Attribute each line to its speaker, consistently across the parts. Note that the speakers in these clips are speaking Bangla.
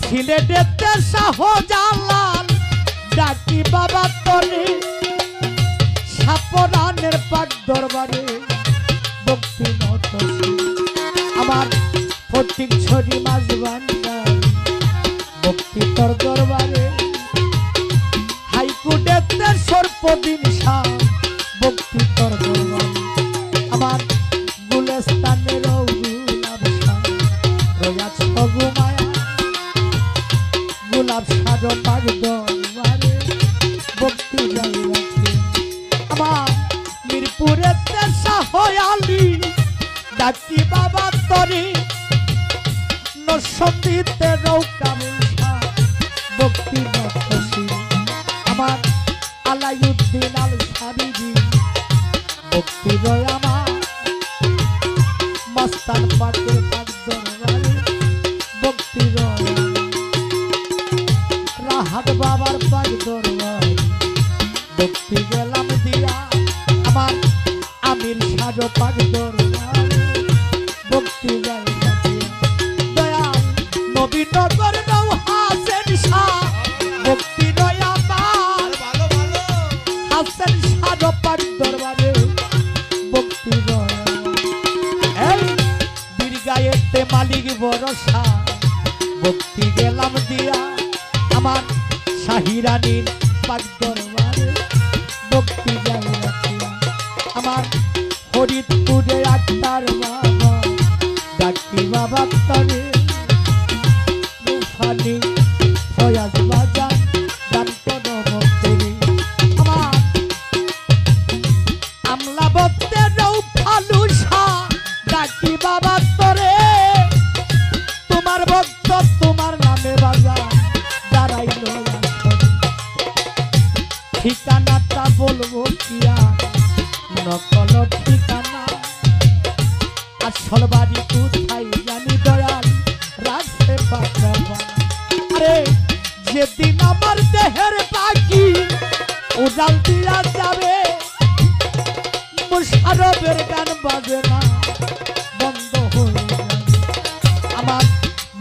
Speaker 1: সিলেটেতে শাহজালাল ডাকি বাবা তরে সাপরানের পাক দরবারে ভক্তি নত আমার ফটিক ছড়ি মাঝ ভান্ডার ভক্তি তোর দরবারে হাইকোর্টেতে সর্পদিন শাহ ভক্তি তোর দরবারে আমার গুলস্তানের গুলাব শাহ রয়াজ গুমায়া গুলাব শাহ পাক দরবারে ভক্তি যাই রাখে আমার মিরপুরেতে শাহ আলী ডাকি বাবা তরে নরসিংদীতে নৌকা মিশা ভক্তি নতসী আমার আলাউদ্দিন আল সাবিরি ভক্তি রয় আমার মস্তান পাকের পাক দরবারে ভক্তি রয় রাহাত বাবার পাক দরবারে ভক্তি গেলাম দিয়া আমার আমির শাহ পাক দরবারে ভক্তি যাই দয়াল নবীনগর হাসেন শাহ ভক্তি রয় আমার হাসেন শাহ পাক দরবারে ভক্তি রয় এই বীরগাঁয়েতে মালিক ভরসা ভক্তি গেলাম দিয়া আমার শাহিরানীর পাক দরবারে ভক্তি যাই রাখিয়া আমার ফরিদপুরে আক্তার বাবা ডাকি বাবা তরে রুফানি ফয়াজ বাজার দান করো ভক্তি আমার আমলা ভক্তে রৌফালু শাহ ডাকি বাবা তরে তোমার ভক্ত তোমার নামে বাজার দাঁড়াইল ঠিকানাটা বলবো কিয়া নকল ঠিকানা আসল বাড়ি কোথায় জানি দয়াল রাখতে পারবা আরে যেদিন আমার দেহের বাকি উজাল দিয়া যাবে মুশারফের গান বাজে না বন্ধ হয়ে যাবে আমার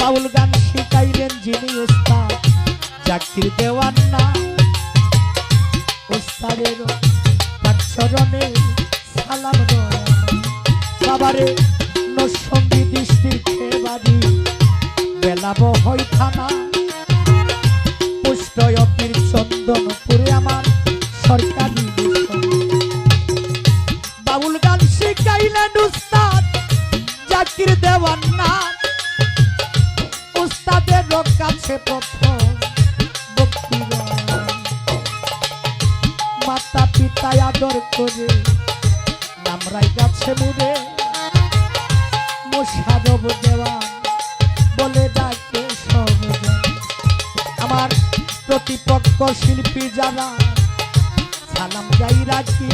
Speaker 1: বাউল গান শিখাইলেন যিনি ওস্তাদ জাকির দেওয়ান্না ওস্তাদের চরণে সালাম বাবারে নরসিংদী ডিস্ট্রিক্টে বাড়ি বেলাবহই থানা পুষ্টয়পীর চন্দনপুরে আমার সরকারি বাউল গান শিখাইলেন উস্তাদ জাকির দেওয়ান্না উস্তাদের কাছে প্রথম ভক্তি মাতা পিতা আদর করে নামরাই গাছে মুড়ে মোশারফ দেওয়ান বলে ডাকে সব আমার প্রতিপক্ষ শিল্পী যারা সালাম যাই রাখি।